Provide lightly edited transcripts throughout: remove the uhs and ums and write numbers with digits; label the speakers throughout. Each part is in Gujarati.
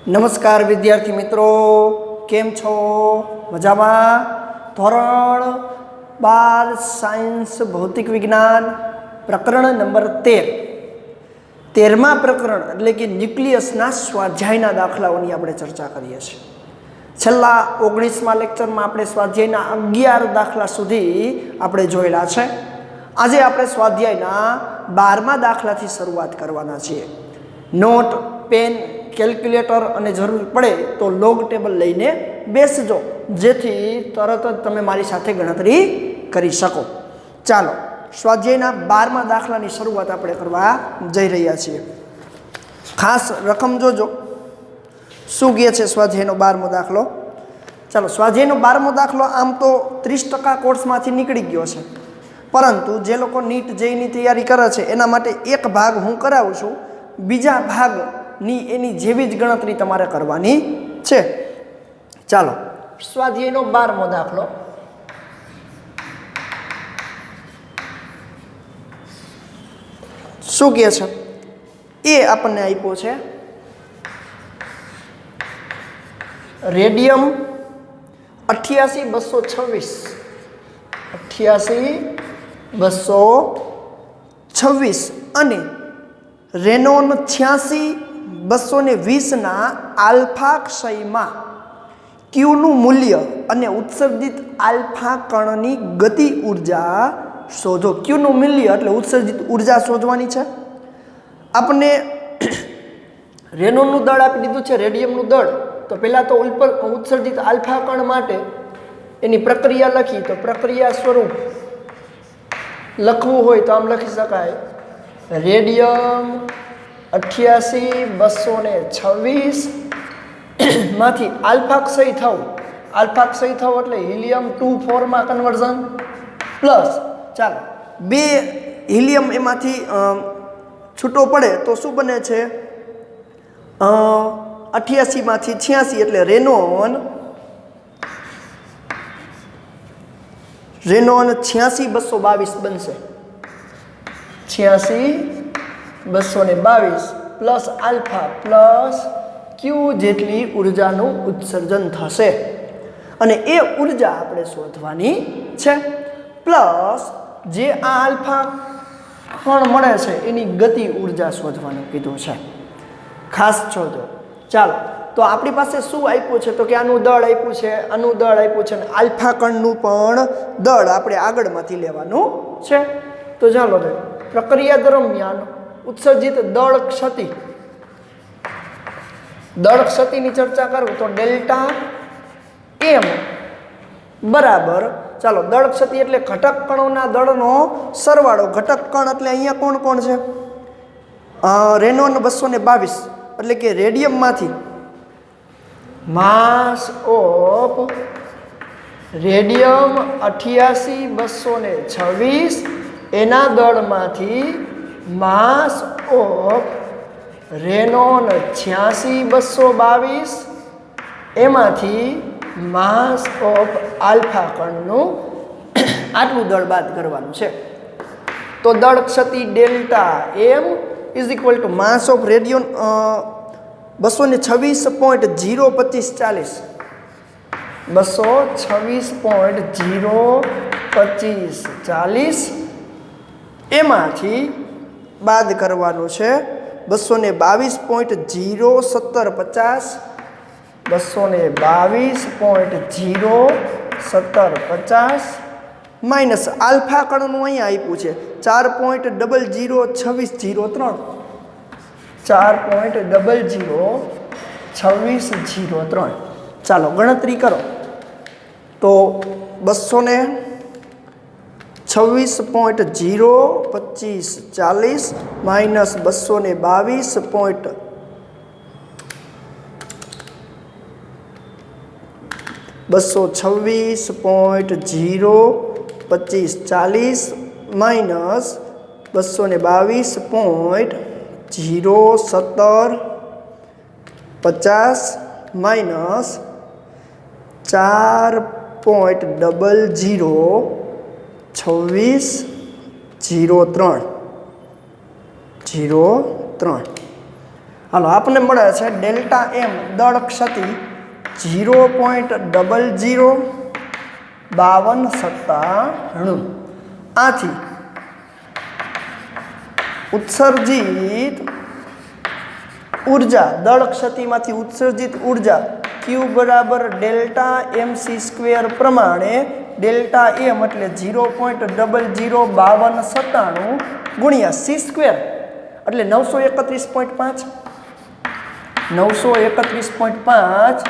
Speaker 1: नमस्कार विद्यार्थी मित्रों, केम छो? मजामां? धोरण 12 साइंस भौतिक विज्ञान प्रकरण नंबर 13 प्रकरण एटले कि न्यूक्लियसना स्वाध्यायना दाखलाओनी आपणे चर्चा करीए छीए। छेल्ला 19 लेक्चरमां आपणे स्वाध्यायना 11 दाखला सुधी आपणे जोयेला छे। आजे आपणे स्वाध्यायना 12मा दाखलाथी शरूआत करवाना छीए। नोट, पेन, केल्क्युलेटर अने जरूर पड़े तो लॉग टेबल लईने बेसजो, जेथी तरत ज तमे मारी साथे गणतरी करी शको। चालो स्वाध्यायना 12मा दाखलानी शरूआत आपणे करवा जई रह्या छीए। खास रकम जोजो शुं कहे छे स्वाध्यायनो 12मो दाखलो। चालो स्वाध्यायनो 12मो दाखलो आम तो 30% कोर्समांथी निकળી गयो छे, परंतु जे लोको नीट जेईनी तैयारी करे छे एना माटे एक भाग हूँ करावुं छुं, बीजा भागनी एनी जेवी ज गणतरी तमारे करवानी छे। चालो स्वाध्यायनो 12मो दाखलो। शुं कहे छे? ए आपने आप्यो छे रेडियम 88,226 અને रेनॉन 86,220 ना आल्फा क्षयमां क्यूनु मूल्य अने उत्सर्जित आल्फा कणनी गति ऊर्जा शोधो। क्यूनु मूल्य एटले उत्सर्जित ऊर्जा शोधवानी छे। आपने रेनॉननुं दळ आपी दीधुं छे, रेडियमनुं दळ। तो पहला तो उत्सर्जित आल्फा कण माटे एनी प्रक्रिया लखी, तो प्रक्रिया स्वरूप लखवुं होय तो आम लखी शकाय रेडियम 88,226 मांथी आल्फा क्षय थवुं। आल्फा क्षय थवुं एटले हीलियम 2,4 मां कन्वर्जन प्लस चालो 2 हीलियम एमांथी छूटो पड़े तो शुं बने छे 88 मांथी 86 एटले रेनॉन 86,222 बनशे। 86,222 प्लस आल्फा प्लस क्यू जेटली ऊर्जानुं उत्सर्जन थशे अने ए ऊर्जा आपणे शोधवानी छे। प्लस जे आ आल्फा कण मळे छे एनी गति ऊर्जा शोधवानुं कीधुं छे। खास जोजो। चालो तो आपणी पासे शुं आप्युं छे तो के आनुं दळ आप्युं छे, आनुं दळ आप्युं छे, आल्फा कणनुं पण दळ आपणे आगळमांथी लेवानुं छे। तो चालो प्रक्रिया दरमियान उत्सर्जित दळ क्षतिनी चर्चा करूं तो डेल्टा एम बराबर चालो दळ क्षति एटले घटक कणोना दळनो सरवाळो। घटक कण एटले अहींया कोण कोण छे? रेनॉन 222 एटले के रेडियम मांथी मास ऑफ रेडियम 88,226 एना दळमांथी मास ऑफ रेनॉन 86,222 एमांथी मास ऑफ आल्फा कणनुं आटલું દળ બાદ કરવાનું છે। તો દળ ક્ષતિ delta M is equal to mass of radium 226.02540 226.02540 એમાંથી બાદ કરવાનું છે 222.01750 222.01750 माइनस आल्फा कणनुं अहींया आप्युं छे 4.002603 4.002603। चालो गणतरी करो तो 226.02540 माइनस 226.02540 माइनस 222.01750 माइनस 4.002603 03। હાલો આપણને મળે છે ડેલ્ટા એમ દળ ક્ષતિ 0.005297 આથી ઉત્સર્જિત ઉર્જા દળ ક્ષતિમાંથી ઉત્સર્જિત ઉર્જા Q બરાબર ડેલ્ટા MC સ્ક્વેર પ્રમાણે ડેલ્ટા એમ એટલે 0.005297 ગુણ્યા C સ્ક્વેર એટલે 931.5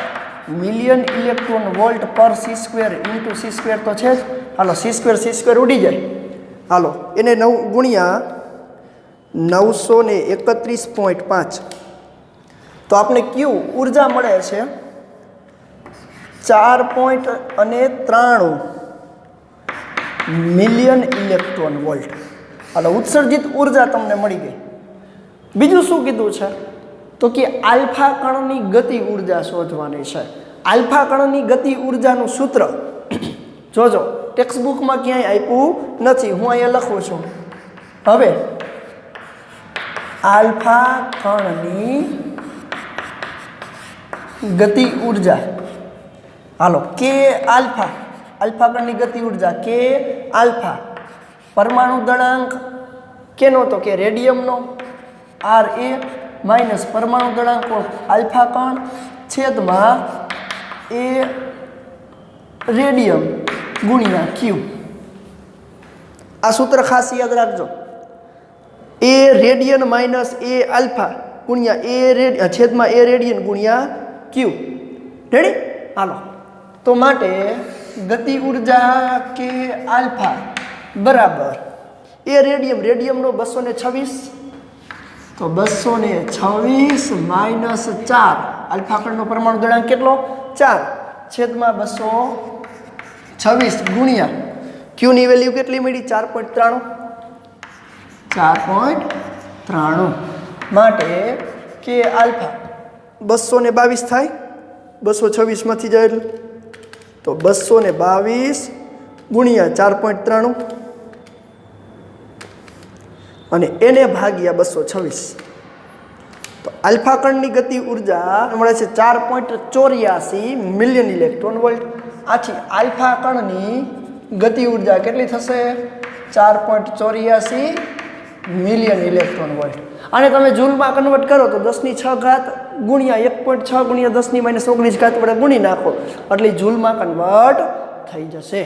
Speaker 1: મિલિયન ઇલેક્ટ્રોન વોલ્ટ પર C square into C square તો છે જ. હાલો C સ્ક્વેર ઉડી જાય. હાલો એને 9 ગુણ્યા 931.5 તો આપણે Q ઉર્જા મળે છે 4.93 મિલિયન ઇલેક્ટ્રોન વોલ્ટ. હાલો ઉત્સર્જિત ઉર્જા તમને મળી ગઈ. બીજું શું કીધું છે તો કે આલ્ફા કણની ગતિ ઉર્જા શોધવાની છે. આલ્ફા કણની ગતિ ઉર્જાનું સૂત્ર જોજો ટેક્સ્ટ બુકમાં ક્યાંય આપ્યું નથી, હું અહીંયા લખું છું. હવે આલ્ફા કણની ગતિ ઉર્જા હાલો કે આલ્ફા કણની ગતિ ઉર્જા કે આલ્ફા પરમાણુ દળાંક કેનો તો કે રેડિયમનો Ra માઇનસ પરમાણુ દળાંક આલ્ફા કણ છેદમાં એ રેડિયમ ગુણ્યા Q. આ સૂત્ર ખાસ યાદ રાખજો. એ રેડિયન માઇનસ એ આલ્ફા ગુણ્યા છેદમાં એ રેડિયન ગુણ્યા Q. રેડી? હાલો તો માટે ગતિ ઉર્જા કે આલ્ફા બરાબર એ રેડિયમનો 226 તો 226 માઇનસ 4 આલ્ફા કણનો પરમાણુ દળાંક કેટલો 4 છેદમાં 226 ગુણ્યા Q ની વેલ્યુ કેટલી મળી 4.93 માટે કે આલ્ફા 222 થાય 226 માંથી જાય એટલે તો 222 ગુણ્યા 4.93 અને એને ભાગ્યા 226 તો આલ્ફા કણની ગતિ ઉર્જા મળે છે 4.84 મિલિયન ઇલેક્ટ્રોન વોલ્ટ. આથી આલ્ફા કણની ગતિ ઉર્જા કેટલી થશે 4.84 મિલિયન ઇલેક્ટ્રોન વોલ્ટ. અને તમે જૂલમાં કન્વર્ટ કરો તો 10⁶ ગુણ્યા 1.6 ગુણ્યા 10⁻⁹ વડે ગુણી નાખો એટલે જૂલમાં કન્વર્ટ થઈ જશે.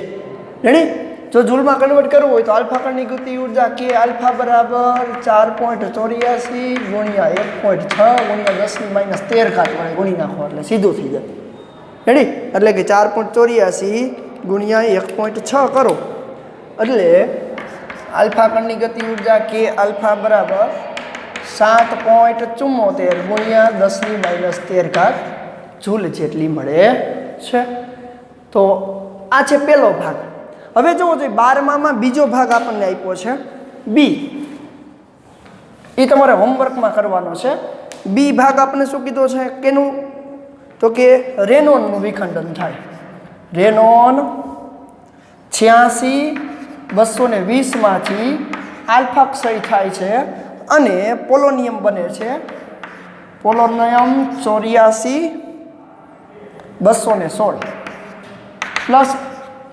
Speaker 1: રેડી? જો જૂલમાં કન્વર્ટ કરવું હોય તો આલ્ફા કણની ગતિ ઉર્જા કે આલ્ફા બરાબર 4.84 ગુણ્યા 1.6 ગુણ્યા 10⁻13 વડે ગુણી નાખો એટલે સીધું થઈ જાય. રેડી? એટલે કે 4.84 ગુણ્યા 1.6 કરો એટલે આલ્ફા કણની ગતિ ઉર્જા કે આલ્ફા બરાબર 7.74 ગુણ્યા 10⁻13 જૂલ જેટલી મળે છે. તો આ છે પહેલો ભાગ. હવે જોવો જોઈએ 12માં બીજો ભાગ આપણને આપ્યો છે બી. એ તમારે હોમવર્કમાં કરવાનો છે. બી ભાગ આપણને શું કીધો છે કેનું તો કે રેનોનનું વિખંડન થાય. રેનોન 86 માંથી આલ્ફા ક્ષય થાય છે અને પોલોનિયમ બને છે. પોલોનિયમ 84 પ્લસ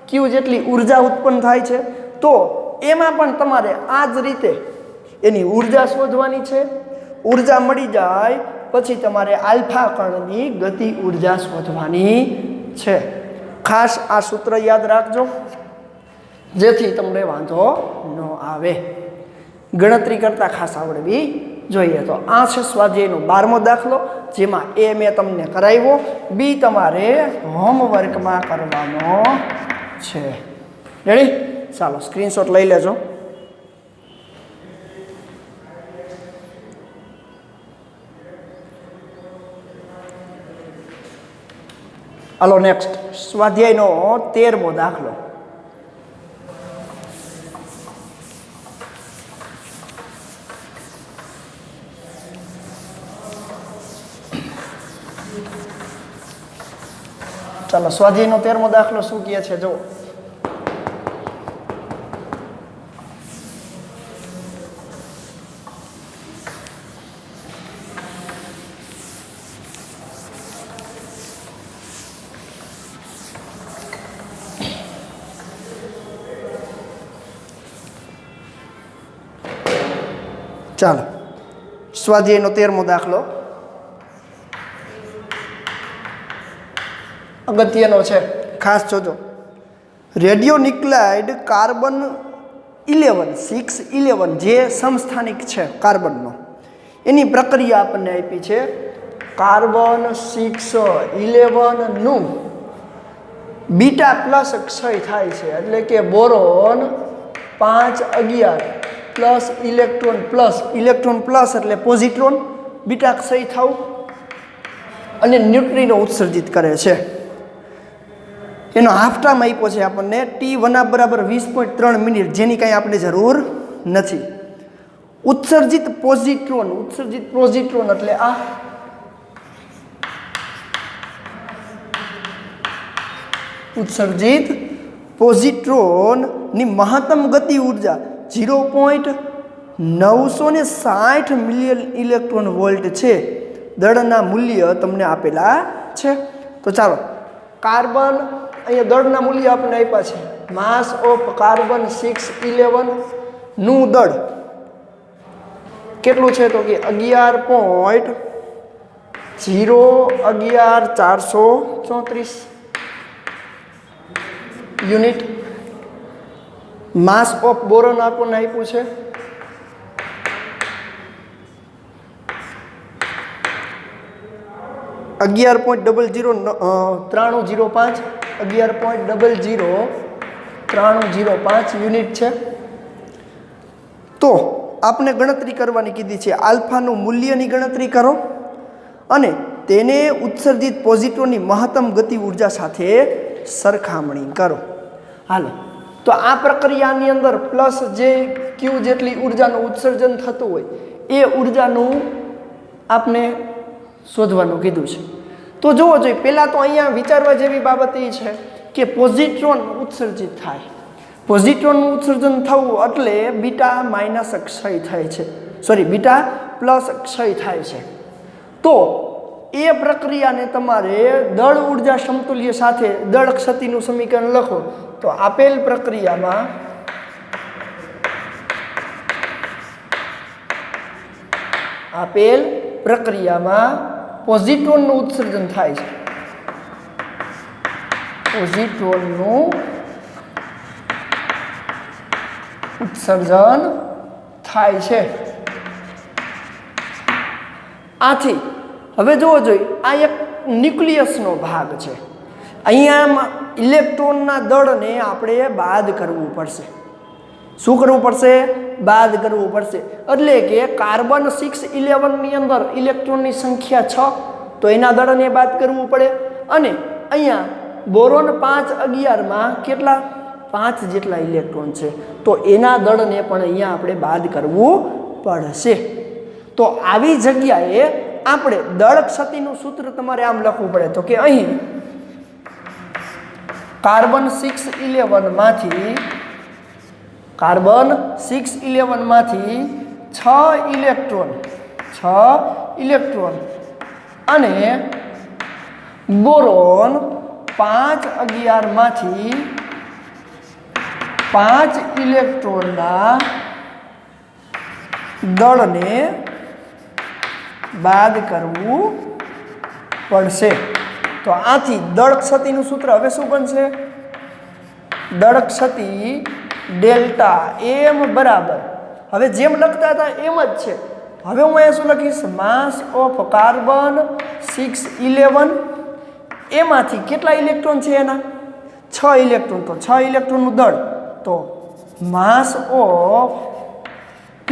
Speaker 1: Q જેટલી ઉર્જા ઉત્પન્ન થાય છે. તો એમાં પણ તમારે આ જ રીતે એની ઉર્જા શોધવાની છે. ઉર્જા મળી જાય પછી તમારે આલ્ફા કણની ગતિ ઉર્જા શોધવાની છે. ખાસ આ સૂત્ર યાદ રાખજો જેથી તમને વાંધો ન આવે. ગણતરી કરતા ખાસ આવડવી જોઈએ. તો આ છે સ્વાધ્યાયનો 12મો દાખલો જેમાં એ મેં તમને કરાવ્યો, બી તમારે હોમવર્કમાં કરવાનો છે. રેડી? ચાલો સ્ક્રીનશોટ લઈ લેજો. હાલો નેક્સ્ટ સ્વાધ્યાયનો 13મો દાખલો. ચાલો સ્વાધ્યાયનો 13મો દાખલો શું કહે છે જો. ચાલો સ્વાધ્યાયનો 13મો દાખલો અગત્યનો છે, ખાસ જોજો. રેડિયોન્યુક્લાઇડ કાર્બન 611 જે સમસ્થાનિક છે કાર્બનનો, એની પ્રક્રિયા આપણને આપી છે. કાર્બન 611 નું બીટા પ્લસ ક્ષય થાય છે, એટલે કે બોરોન 511 પ્લસ ઇલેક્ટ્રોન પ્લસ એટલે પોઝિટ્રોન, બીટા ક્ષય થવું અને ન્યુટ્રિનો ઉત્સર્જિત કરે છે. એનો હાફ ટાઈમ આપ્યો છે આપણને T1 બરાબર 20.3 મિનિટ, જેની કાંઈ આપણે જરૂર નથી. ઉત્સર્જિત પોઝિટ્રોન એટલે આ ઉત્સર્જિત પોઝિટ્રોનની મહત્તમ ગતિ ઉર્જા 0.960 મિલિયન ઇલેક્ટ્રોન વોલ્ટ છે. દળના મૂલ્ય તમને આપેલા છે. તો ચાલો કાર્બન, અહીંયા દળના મૂલ્ય આપણને આપ્યા છે. માસ ઓફ કાર્બન 611 નું દળ કેટલું છે? તો કે 11.011434 યુનિટ. માસ ઓફ બોરોન આપણને આપ્યું છે 11.00305 11.00305 યુનિટ છે. તો આપણે ગણતરી કરવાની કીધી છે. આલ્ફાનું મૂલ્યની ગણતરી કરો અને તેને ઉત્સર્જિત પોઝિટ્રોનની મહત્તમ ગતિ ઉર્જા સાથે સરખામણી કરો. હાલો, તો આ પ્રક્રિયાની અંદર પ્લસ જે ક્યુ જેટલી ઉર્જાનું ઉત્સર્જન થતું હોય એ ઉર્જાનું આપણે શોધવાનું કીધું છે. તો જોવો જોઈએ, પહેલાં તો અહીંયા વિચારવા જેવી બાબત એ છે કે પોઝિટ્રોન ઉત્સર્જિત થાય. પોઝિટ્રોનનું ઉત્સર્જન થવું એટલે બીટા માઇનસ ક્ષય થાય છે, બીટા પ્લસ ક્ષય થાય છે. તો એ પ્રક્રિયાને તમારે દળ ઉર્જા સમતુલ્ય સાથે દળ ક્ષતિનું સમીકરણ લખો તો આપેલ પ્રક્રિયામાં પોઝિટ્રોનનું ઉત્સર્જન થાય છે. પોઝિટ્રોનનું ઉત્સર્જન થાય છે. આથી હવે જોવો જોઈએ, આ એક ન્યુક્લિયસનો ભાગ છે. અહીંયા ઇલેક્ટ્રોનના દળને આપણે બાદ કરવું પડશે. શું કરવું પડશે? બાદ કરવું પડશે. એટલે કે કાર્બન 611ની અંદર ઇલેક્ટ્રોનની સંખ્યા 6, તો એના દળને બાદ કરવું પડે. અને અહીંયા બોરોન 511માં કેટલા? 5 જેટલા ઇલેક્ટ્રોન છે, તો એના દળને પણ અહીંયા આપણે બાદ કરવું પડશે. તો આવી જગ્યાએ આપણે દળ ક્ષતિનું સૂત્ર તમારે આમ લખવું પડે તો કે અહીં કાર્બન 611માંથી 6 ઇલેક્ટ્રોન અને બોરોન 511માંથી 5 ઇલેક્ટ્રોનના દળને બાદ કરવું પડશે. તો આથી દળ ક્ષતિનું સૂત્ર હવે શું બનશે? દળ ક્ષતિ ડેલ્ટા એમ બરાબર, હવે જેમ લખતા હતા એમ જ છે. હવે હું અહીંયા શું લખીશ? માસ ઓફ કાર્બન 611, એમાંથી કેટલા ઇલેક્ટ્રોન છે? એના 6 ઇલેક્ટ્રોન. તો 6 ઇલેક્ટ્રોનનું દળ, તો માસ ઓફ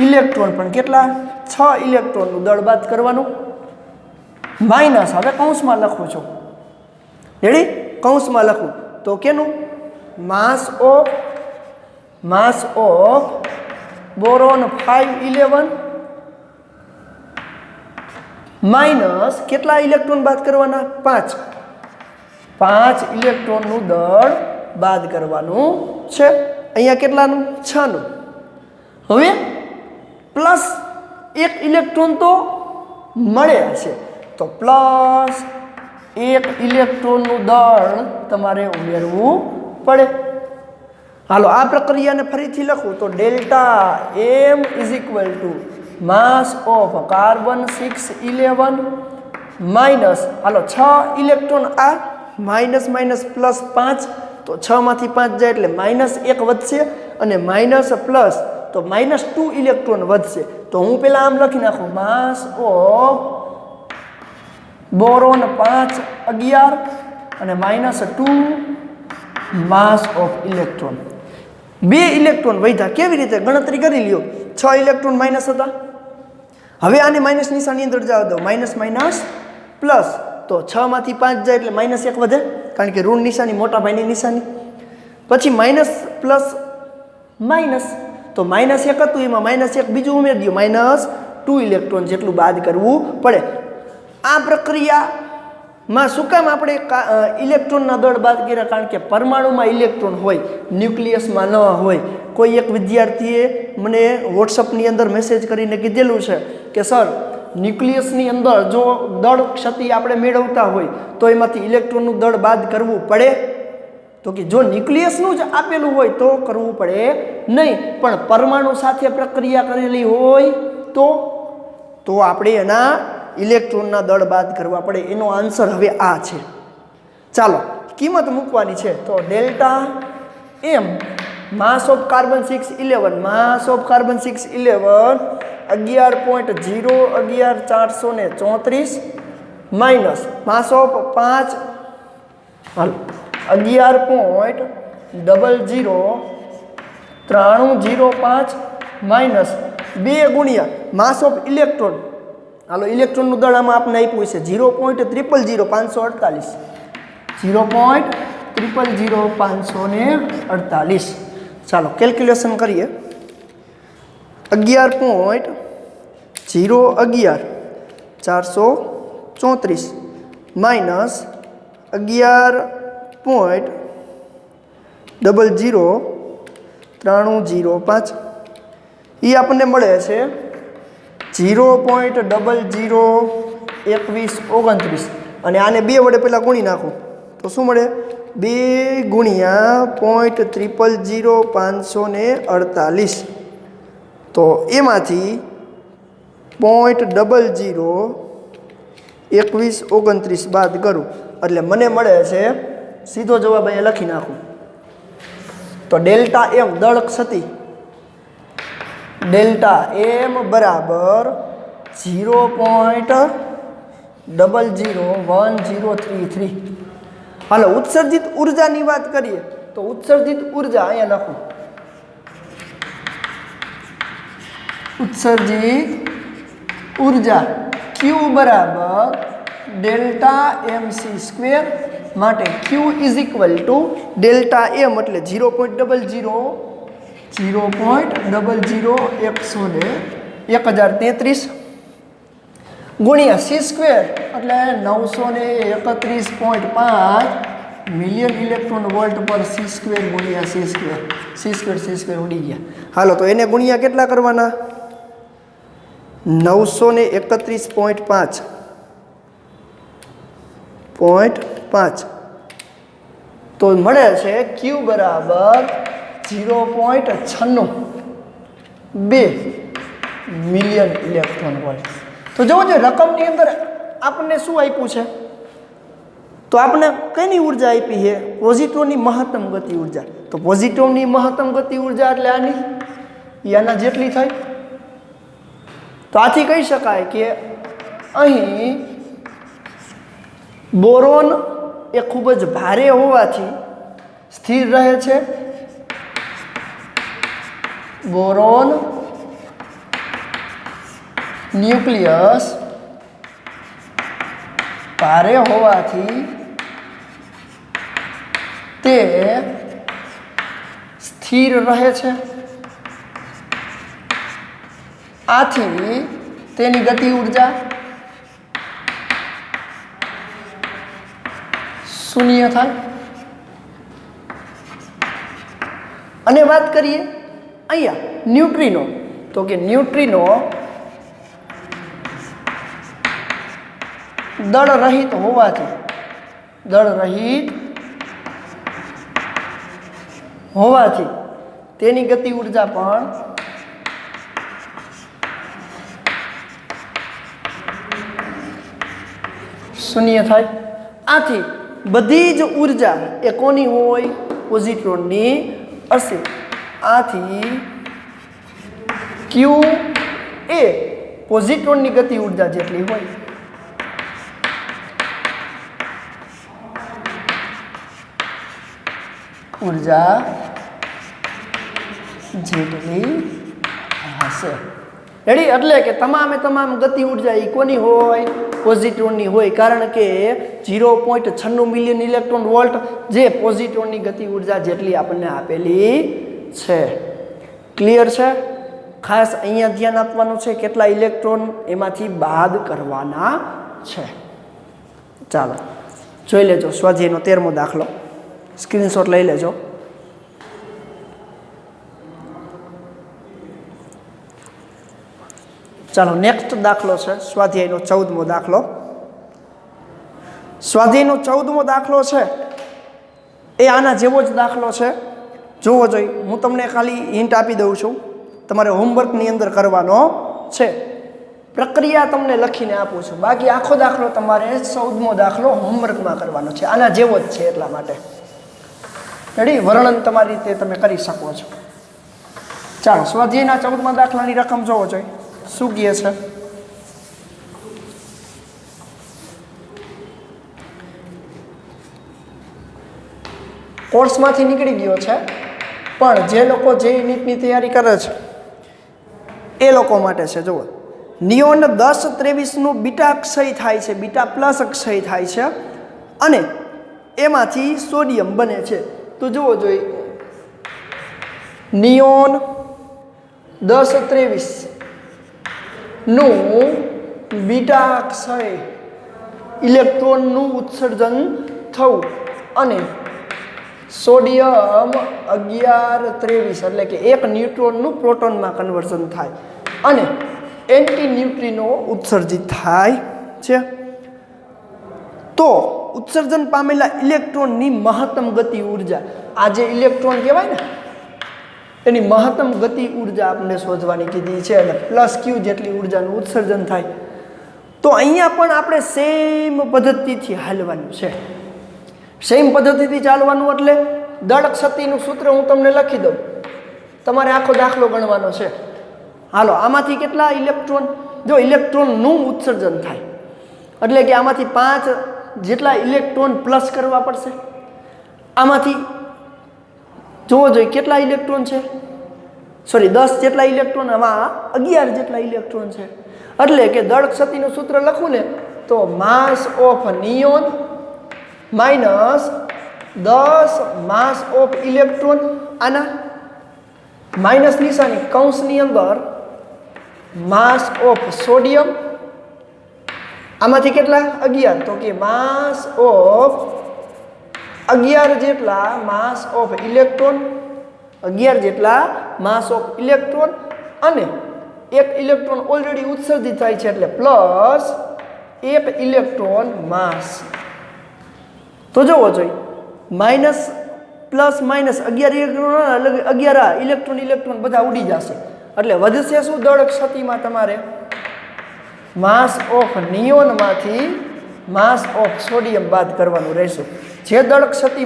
Speaker 1: ઇલેક્ટ્રોન પણ કેટલા? 6 ઇલેક્ટ્રોનનું દળ બાદ કરવાનું, માઇનસ, હવે કૌંસમાં લખું છું, રેડી? કૌંસમાં લખું તો કેનું? માસ ઓફ બોરોન 511 માઇનસ કેટલા ઇલેક્ટ્રોન બાદ કરવાના? 5 ઇલેક્ટ્રોનનું દળ બાદ કરવાનું છે. અહીંયા કેટલાનું? 6નું. હવે પ્લસ 1 ઇલેક્ટ્રોન તો મળે હશે, તો પ્લસ 1 ઇલેક્ટ્રોનનું દળ તમારે ઉમેરવું પડે. હાલો, આ પ્રક્રિયાને ફરીથી લખું તો delta M is equal to mass of carbon 611 minus હાલો 6 ઇલેક્ટ્રોન આ માઇનસ માઇનસ પ્લસ 5 તો 6 માંથી 5 જાય એટલે -1 વધશે અને માઇનસ પ્લસ તો -2 ઇલેક્ટ્રોન વધશે તો હું પહેલા આમ લખી નાખું માસ ઓફ બોરોન 5 11 અને -2 માસ ઓફ ઇલેક્ટ્રોન 2 ઇલેક્ટ્રોન વધ્યા કેવી રીતે ગણતરી કરી લ્યો 6 ઇલેક્ટ્રોન માઇનસ હતા હવે આને માઇનસ નિશાની અંદર જવા દો માઇનસ માઇનસ પ્લસ તો 6 માંથી 5 જાય એટલે -1 વધે કારણ કે ઋણ નિશાની મોટા ભાઈની નિશાની પછી માઇનસ પ્લસ માઇનસ તો -1 હતું એમાં -1 બીજું ઉમેરી દો -2 ઇલેક્ટ્રોન જેટલું બાદ કરવું પડે આ પ્રક્રિયામાં શું કામ આપણે ઇલેક્ટ્રોનના દળ બાદ કર્યા કારણ કે પરમાણુમાં ઇલેક્ટ્રોન હોય ન્યુક્લિયસમાં ન હોય કોઈ એક વિદ્યાર્થીએ મને વોટ્સઅપની અંદર મેસેજ કરીને કીધેલું છે કે સર ન્યુક્લિયસની અંદર જો દળ ક્ષતિ આપણે મેળવતા હોય તો એમાંથી ઇલેક્ટ્રોનનું દળ બાદ કરવું પડે તો કે જો ન્યુક્લિયસનું જ આપેલું હોય તો કરવું પડે નહીં પણ પરમાણુ સાથે પ્રક્રિયા કરેલી હોય તો આપણે એના ઇલેક્ટ્રોનના દળ બાદ કરવા પડે એનો આન્સર હવે આ છે ચાલો કિંમત મૂકવાની છે તો delta M mass of carbon 611 mass of carbon 611 11.011.434 minus mass of 5 11.009305 minus 2 ગુણ્યા માસ ઓફ ઇલેક્ટ્રોન હાલો ઇલેક્ટ્રોનનું દળ આમાં આપણે આપ્યું છે 0.000548 0.000548 ચાલો કેલ્ક્યુલેશન કરીએ 11.011.434 માઇનસ 11.009305 એ આપણને મળે છે 0.002129 અને આને 2 વડે પહેલાં ગુણી નાખો તો શું મળે 2 ગુણ્યા 0.000548 તો એમાંથી 0.002129 બાદ કરું એટલે મને મળે છે સીધો જવાબ અહીંયા લખી નાખું તો ડેલ્ટા એમ દળ ક્ષતિ ડેલ્ટા એમ બરાબર 0.001033 હાલો ઉત્સર્જિત ઉર્જાની વાત કરીએ તો ઉત્સર્જિત ઉર્જા અહીંયા લખું ઉત્સર્જિત ઉર્જા Q બરાબર ડેલ્ટા MC સ્ક્વેર માટે Q is equal to delta M એટલે 0.001033 ગુણ્યા C સ્ક્વેર એટલે 931.5 મિલિયન ઇલેક્ટ્રોન વોલ્ટ પર C સ્ક્વેર ગુણ્યા C સ્ક્વેર ઉડી ગયા હાલો તો એને ગુણ્યા કેટલા કરવાના 931.5 તો મળે છે Q બરાબર 0.96 મિલિયન ઇલેક્ટ્રોન વોલ્ટ તો જોવો જો રકમની અંદર આપણને શું આપ્યું છે તો આપણે કઈની ઉર્જા આપી છે પોઝિટ્રોનની મહત્તમ ગતિ ઉર્જા તો પોઝિટ્રોનની મહત્તમ ગતિ ઉર્જા એટલે આની આના જેટલી થાય તો આથી કહી શકાય કે અહીં બોરોન એ ખૂબ જ ભારે હોવાથી સ્થિર રહે છે બોરોન ન્યુક્લિયસ ભારે હોવાથી તે સ્થિર રહે છે આથી તેની ગતિ ઉર્જા શૂન્ય થાય અને વાત કરીએ અહીંયા ન્યુટ્રિનો તો કે ન્યુટ્રિનો દળ રહિત હોવાથી તેની ગતિ ઉર્જા પણ શૂન્ય થાય. આથી બધી જ ઉર્જા એ કોની હોય? પોઝિટ્રોનની હશે. આથી ક્યુ એ પોઝિટ્રોનની ગતિ ઉર્જા જેટલી હોય. ઉર્જા જેટલી હશે. રેડી? એટલે કે તમામે તમામ ગતિ ઉર્જા એ કોની હોય? પોઝિટ્રોનની હોય. કારણ કે 0.96 મિલિયન ઇલેક્ટ્રોન વોલ્ટ જે પોઝિટ્રોનની ગતિ ઉર્જા જેટલી આપણને આપેલી છે. ક્લિયર છે? ખાસ અહીંયા ધ્યાન આપવાનું છે કેટલા ઇલેક્ટ્રોન એમાંથી બાદ કરવાના છે. ચાલો જોઈ લેજો સ્વાધ્યાયનો 13મો દાખલો. સ્ક્રીનશોટ લઈ લેજો. ચાલો નેક્સ્ટ દાખલો છે સ્વાધ્યાયનો 14મો દાખલો. સ્વાધ્યાયનો 14મો દાખલો છે એ આના જેવો જ દાખલો છે. જોવો જોઈએ. હું તમને ખાલી હિન્ટ આપી દઉં છું. તમારે હોમવર્કની અંદર કરવાનો છે. પ્રક્રિયા તમને લખીને આપું છું. બાકી આખો દાખલો તમારે 14મો દાખલો હોમવર્કમાં કરવાનો છે. આના જેવો જ છે એટલા માટે. રેડી? વર્ણન તમારી રીતે તમે કરી શકો છો. ચાલો સ્વાધ્યાયના 14મા દાખલાની રકમ જોવો જોઈએ. શું કહે છે? કોર્સમાંથી નીકળી ગયો છે પણ જે લોકો જે નીટની તૈયારી કરે છે એ લોકો માટે છે. જુઓ, નિયોન 10-23 નું બીટા ક્ષય થાય છે, બીટા પ્લસ ક્ષય થાય છે અને એમાંથી સોડિયમ બને છે. તો જુઓ જોઈએ, નિયોન 10-23 નું બીટા ક્ષય ઇલેક્ટ્રોનનું ઉત્સર્જન થવું અને સોડિયમ 11-23 એટલે કે એક ન્યુટ્રોનનું પ્રોટોનમાં કન્વર્ઝન થાય અને એન્ટી ન્યુટ્રિનો ઉત્સર્જિત થાય છે. તો ઉત્સર્જન પામેલા ઇલેક્ટ્રોનની મહત્તમ ગતિ ઉર્જા, આ જે ઇલેક્ટ્રોન કહેવાય ને એની મહત્તમ ગતિ ઉર્જા આપણે શોધવાની કીધી છે અને પ્લસ ક્યુ જેટલી ઉર્જાનું ઉત્સર્જન થાય. તો અહીંયા પણ આપણે સેમ પદ્ધતિથી હાલવાનું છે. સેમ પદ્ધતિથી ચાલવાનું એટલે દળ ક્ષતિનું સૂત્ર હું તમને લખી દઉં, તમારે આખો દાખલો ગણવાનો છે. હાલો, આમાંથી કેટલા ઇલેક્ટ્રોન? જો ઇલેક્ટ્રોનનું ઉત્સર્જન થાય એટલે કે આમાંથી 5 જેટલા ઇલેક્ટ્રોન પ્લસ કરવા પડશે. આમાંથી જોવો જોઈએ કેટલા ઇલેક્ટ્રોન છે, સોરી 10 જેટલા ઇલેક્ટ્રોન, આમાં 11 જેટલા ઇલેક્ટ્રોન છે. એટલે કે દળ ક્ષતિનું સૂત્ર લખું ને તો માસ of neon minus 10 mass of electron, આના માઇનસ નિશાની કૌંસની અંદર માસ ઓફ સોડિયમ, આમાંથી કેટલા? 11. તો કે માસ ઓફ 11 જેટલા માસ ઓફ ઇલેક્ટ્રોન, 11 જેટલા માસ ઓફ ઇલેક્ટ્રોન અને એક ઇલેક્ટ્રોન ઓલરેડી ઉત્સર્જિત થાય છે એટલે પ્લસ એક ઇલેક્ટ્રોન માસ. તો જોવો જોઈએ, માઇનસ પ્લસ માઇનસ 11 ઇલેક્ટ્રોન બધા ઉડી જશે એટલે વધશે શું? દળ ક્ષતિમાં તમારે માસ ઓફ નિયોનમાંથી માસ ઓફ સોડિયમ બાદ કરવાનું રહેશે. જે દળ ક્ષતિ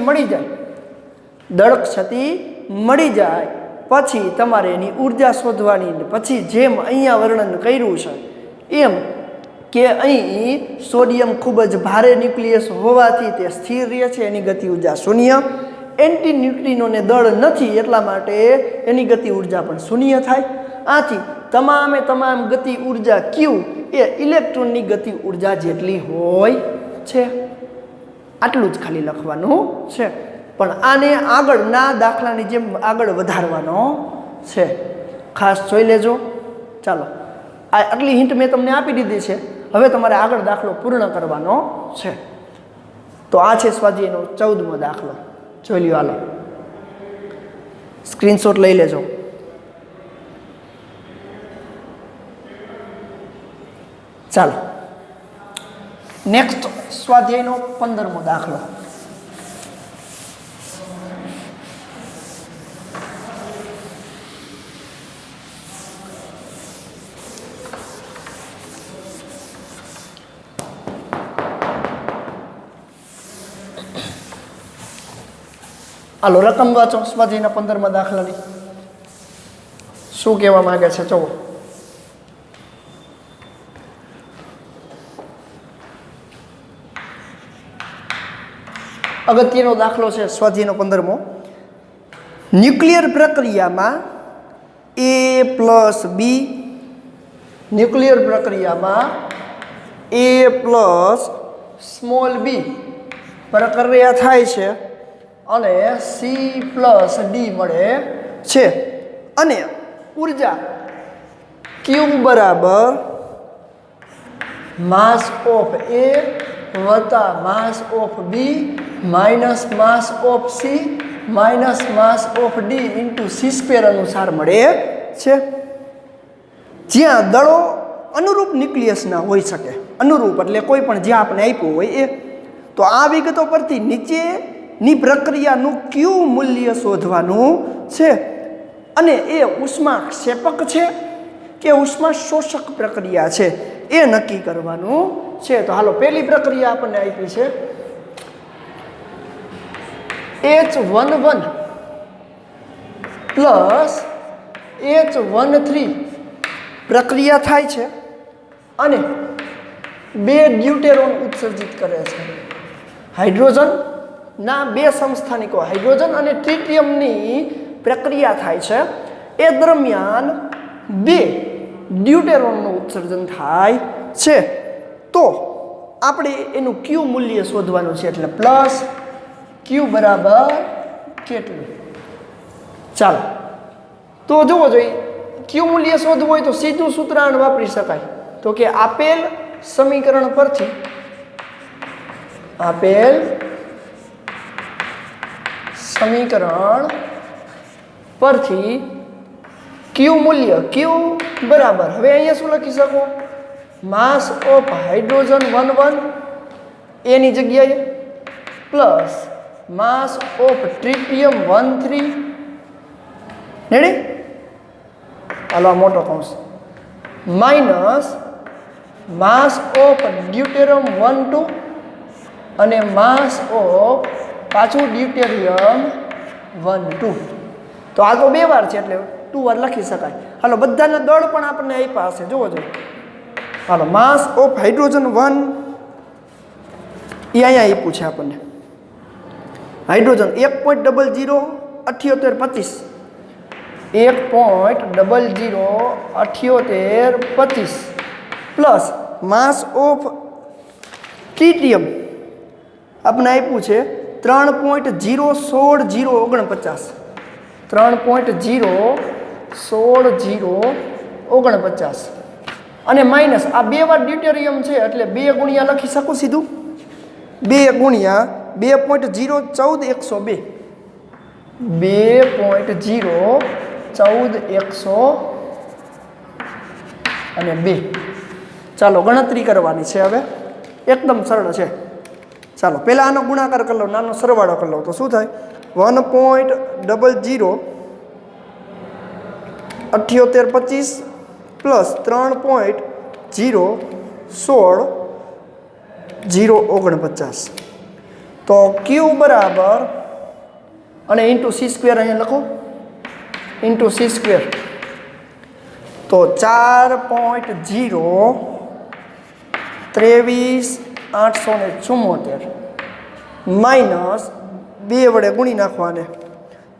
Speaker 1: મળી જાય પછી તમારે એની ઉર્જા શોધવાની. પછી જેમ અહીંયા વર્ણન કર્યું છે એમ કે અહીં સોડિયમ ખૂબ જ ભારે ન્યુક્લિયસ હોવાથી તે સ્થિર રહે છે, એની ગતિ ઉર્જા શૂન્ય. એન્ટી ન્યુટ્રિનોને દળ નથી એટલા માટે એની ગતિ ઉર્જા પણ શૂન્ય થાય. આથી તમામે તમામ ગતિ ઉર્જા ક્યુ એ ઇલેક્ટ્રોનની ગતિ ઉર્જા જેટલી હોય છે. આટલું જ ખાલી લખવાનું છે પણ આને આગળના દાખલાની જેમ આગળ વધારવાનો છે. ખાસ જોઈ લેજો. ચાલો, આટલી હિન્ટ મેં તમને આપી દીધી છે. હવે તમારે આગળ દાખલો પૂર્ણ કરવાનો છે. તો આ છે સ્વાધ્યાયનો 14મો દાખલો. જોઈ લ્યો. હાલો, સ્ક્રીનશોટ લઈ લેજો. ચાલો નેક્સ્ટ સ્વાધ્યાયનો 15મો દાખલો. હાલો રકમ વાંચો સ્વાધ્યાયના 15માં દાખલાની શું કહેવા માંગે છે જુઓ અગત્યનો દાખલો છે સ્વાધ્યાયનો 15મો ન્યુક્લિયર પ્રક્રિયામાં A પ્લસ બી ન્યુક્લિયર પ્રક્રિયામાં A પ્લસ સ્મોલ બી પ્રક્રિયા થાય છે અને C પ્લસ ડી મળે છે અને ઉર્જા Q બરાબર માસ ઓફ A વત્તા mass of B minus mass of C minus mass of D into C square અનુસાર મળે છે જ્યાં દળો અનુરૂપ ન્યુક્લિયસના હોઈ શકે અનુરૂપ એટલે કોઈ પણ જ્યાં આપણે આપ્યું હોય એ તો આ વિગતો પરથી નીચેની પ્રક્રિયાનું ક્યુ મૂલ્ય શોધવાનું છે અને એ ઉષ્માક્ષેપક છે કે ઉષ્મા શોષક પ્રક્રિયા છે એ નક્કી કરવાનું છે તો હાલો પહેલી પ્રક્રિયા આપણને આપી છે H11 પ્લસ H13 પ્રક્રિયા થાય છે અને 2 ડ્યુટેરોન ઉત્સર્જિત કરે છે હાઇડ્રોજનના 2 સમસ્થાનિકો હાઇડ્રોજન અને ટ્રિટિયમની પ્રક્રિયા થાય છે એ દરમિયાન 2 ડ્યુટેરોનનું ઉત્સર્જન થાય છે તો આપણે એનું ક્યુ મૂલ્ય શોધવાનું છે એટલે પ્લસ ક્યુ બરાબર કેટલું ચાલો તો જોવો જોઈએ ક્યુ મૂલ્ય શોધવું હોય તો સીધું સૂત્રાંક વાપરી શકાય તો કે આપેલ સમીકરણ પરથી ક્યુ મૂલ્ય ક્યુ બરાબર હવે અહીંયા શું લખી શકો માસ ઓફ હાઇડ્રોજન 11 એની જગ્યાએ પ્લસ માસ ઓફ ટ્રિટિયમ 13 રેડી હાલો આ મોટો કૌંસ માઇનસ માસ ઓફ ડ્યુટેરિયમ 12 અને માસ ઓફ પાછું ડ્યુટેરિયમ 12 તો આ તો 2 વાર છે એટલે 2 વાર લખી શકાય હાલો બધાના દળ પણ આપણને આપ્યા હશે જોવો જોઈએ હાલો માસ ઓફ હાઇડ્રોજન 1 એ અહીંયા આપ્યું છે આપણને hydrogen 1.007825 1.007825 plus mass of tritium આપણે આપ્યું છે 3.01649 3.01649 અને માઇનસ આ 2 વાર ડ્યુટેરિયમ છે એટલે 2 ગુણ્યા લખી શકું સીધું 2 ગુણ્યા 2.014102 2.014 અને 2 ચાલો ગણતરી કરવાની છે હવે એકદમ સરળ છે ચાલો પહેલાં આનો ગુણાકાર કરી લો નાનો સરવાળો કરી લો તો શું થાય 1.007825 પ્લસ 3.01649 તો ક્યુ બરાબર અને ઇન્ટુ સી સ્ક્વેર અહીંયા લખો ઇન્ટુ સી સ્ક્વેર તો 4.0233874 માઇનસ 2 વડે ગુણી નાખવાને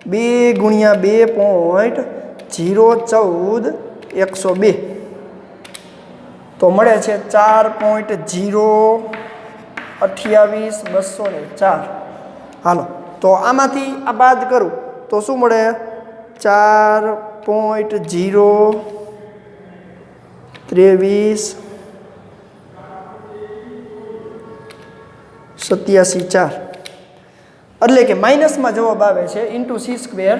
Speaker 1: 2 ગુણ્યા 2.014 તો મળે છે 4.02824 હાલો તો આમાંથી આ બાદ કરું તો શું મળે 4.023 87 એટલે કે માઇનસમાં જવાબ આવે છે ઇન્ટુ સી સ્ક્વેર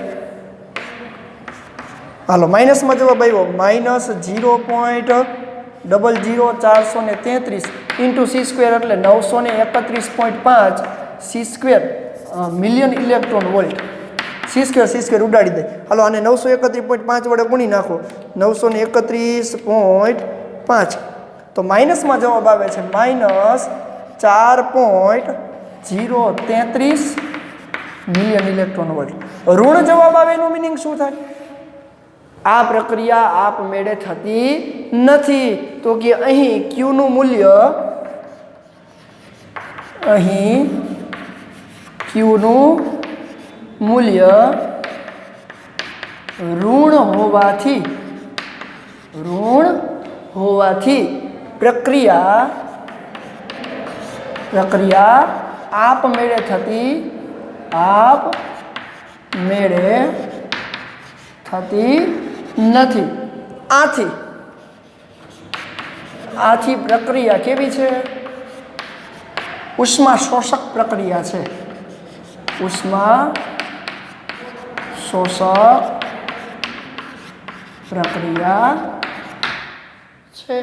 Speaker 1: હાલો માઇનસમાં જવાબ આવ્યો -0.00433 ઇન્ટુ સી સ્ક્વેર એટલે 931.5 C square million electron volt C square ઉડાડી દે હાલો આને 931.5 વડે ગુણી નાખો 931.5 તો માઇનસમાં જવાબ આવે છે -4.033 મિલિયન ઇલેક્ટ્રોન વોલ્ટ। ઋણ જવાબ આવે એનું મિનિંગ શું થાય? આ પ્રક્રિયા આપમેળે થતી નથી, તો કે અહીં Q નું મૂલ્ય, અહીં Q નું મૂલ્ય ઋણ હોવાથી પ્રક્રિયા આપમેળે થતી નથી। આથી પ્રક્રિયા કેવી છે? ઉષ્મા શોષક પ્રક્રિયા છે। ઉષ્મા શોષક પ્રક્રિયા છે।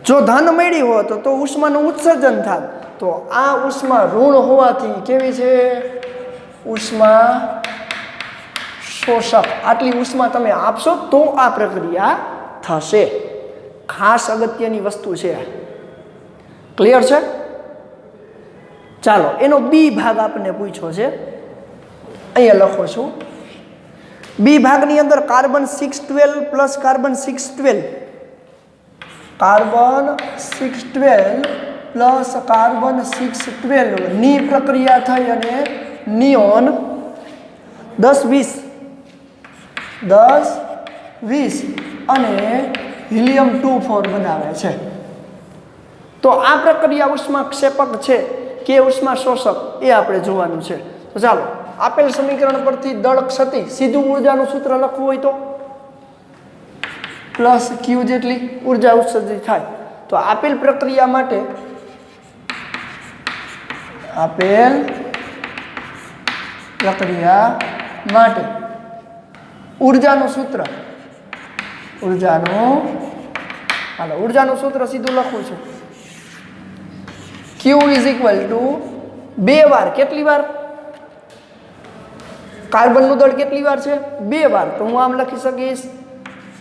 Speaker 1: જો ધન મળી હોત તો ઉષ્માનું ઉત્સર્જન થાત, તો આ ઉષ્મા ઋણ હોવાથી કેવી છે? ઉષ્મા શોષક। આટલી ઉષ્મા તમે આપશો તો આ પ્રક્રિયા થશે। ખાસ અગત્યની વસ્તુ છે। ક્લિયર છે? ચાલો એનો બી ભાગ આપણને પૂછ્યો છે, અહીંયા લખો છું। બી ભાગની અંદર carbon 612 plus carbon 612, carbon 612 plus carbon 612 ની પ્રક્રિયા થઈ અને નિયોન 10-20 અને હિલિયમ 24 બનાવે છે। તો આ પ્રક્રિયા ઉષ્માક્ષેપક છે કે ઉષ્મા શોષક એ આપણે જોવાનું છે। તો ચાલો આપેલ સમીકરણ પરથી દળ ક્ષતિ સીધું ઉર્જાનું સૂત્ર લખવું હોય તો પ્લસ ક્યુ જેટલી ઉર્જા ઉત્સર્જિત થાય। તો આપેલ પ્રક્રિયા માટે ઉર્જાનું સૂત્ર સીધું લખું છું। Q ઇઝ ઇક્વલ ટુ 2 વાર, કેટલી વાર? કાર્બનનું દળ કેટલી વાર છે? 2 વાર। તો હું આમ લખી શકીશ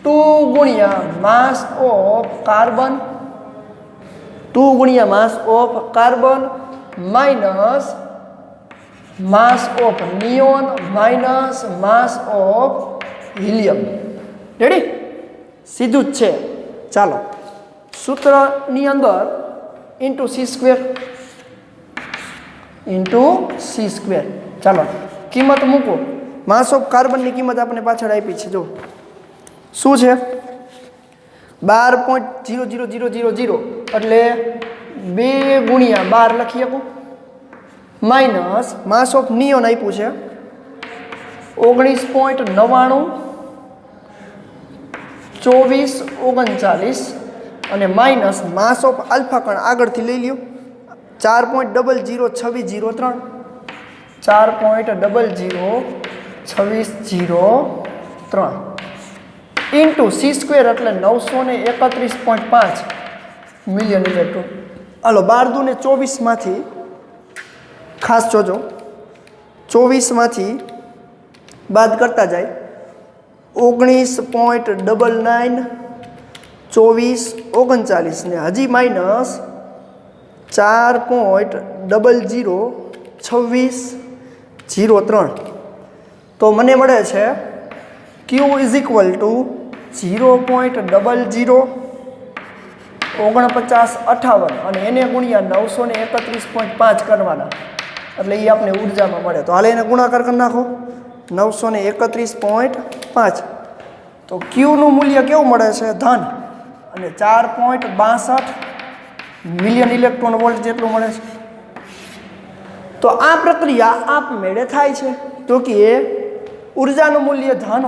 Speaker 1: 2 ગુણ્યા માસ of carbon minus mass of neon minus mass of helium. Ready? સીધું જ છે। ચાલો સૂત્રની અંદર ઇન્ટુ c²। ચાલો કિંમત મૂકો। માસ ઓફ કાર્બનની કિંમત આપણે પાછળ આપી છે, જો શું છે? 12.00000 એટલે 2 ગુણ્યા 12 લખી શકું, માઇનસ માસ ઓફ નિયોન આપ્યું છે 19.99 2439 અને માઇનસ માસ ઓફ આલ્ફા કણ આગળથી લઈ લ્યો 4.002603 4.002603 ઇન્ટુ c² એટલે 931.5 મિલિયન ઇલેક્ટ્રોન। હાલો 12 દૂને 24 માંથી, ખાસ જોજો, 24 માંથી બાદ કરતા જાય 19.99 2439 ને હજી માઇનસ 4.002603 તો મને મળે છે Q ઇઝ ઇક્વલ ટુ 0.004958 અને એને ગુણ્યા 931.5 કરવાના એટલે એ આપણે ઉર્જામાં મળે। તો હાલે એને ગુણાકાર કરી નાખો 931.5 તો Q નું મૂલ્ય કેવું મળે છે? ધન, અને 4.62 મિલિયન ઇલેક્ટ્રોન વોલ્ટ જેટલું મળે છે। તો આ પ્રક્રિયા આપમેળે થાય છે, તો કે ઉર્જાનું મૂલ્ય ધન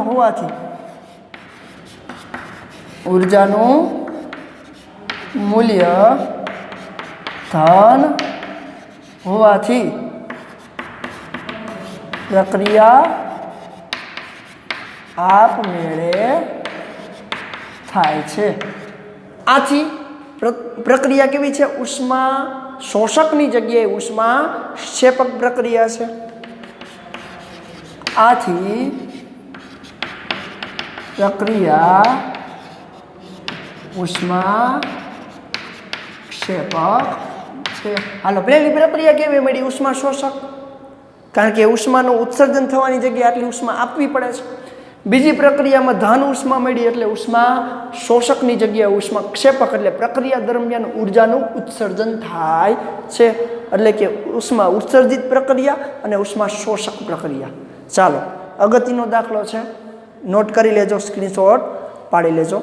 Speaker 1: હોવાથી પ્રક્રિયા આપમેળે થાય છે। આથી પ્રક્રિયા કેવી છે? ઉષ્મા શોષકની જગ્યાએ ઉષ્મા ક્ષેપક પ્રક્રિયા છે। આથી પ્રક્રિયા ઉષ્મા ક્ષેપક છે। હાલો પહેલી પ્રક્રિયા કેવી મળી? ઉષ્મા શોષક। કારણ કે ઉષ્માનું ઉત્સર્જન થવાની જગ્યાએ આટલી ઉષ્મા આપવી પડે છે. બીજી પ્રક્રિયામાં ધન ઉષ્મા મળી એટલે ઉષ્મા શોષકની જગ્યાએ ઉષ્મા ક્ષેપક એટલે પ્રક્રિયા દરમિયાન ઉર્જાનું ઉત્સર્જન થાય છે. એટલે કે ઉષ્મા ઉત્સર્જિત પ્રક્રિયા અને ઉષ્મા શોષક પ્રક્રિયા. ચાલો અગત્યનો દાખલો છે, નોટ કરી લેજો, સ્ક્રીનશોટ પાડી લેજો.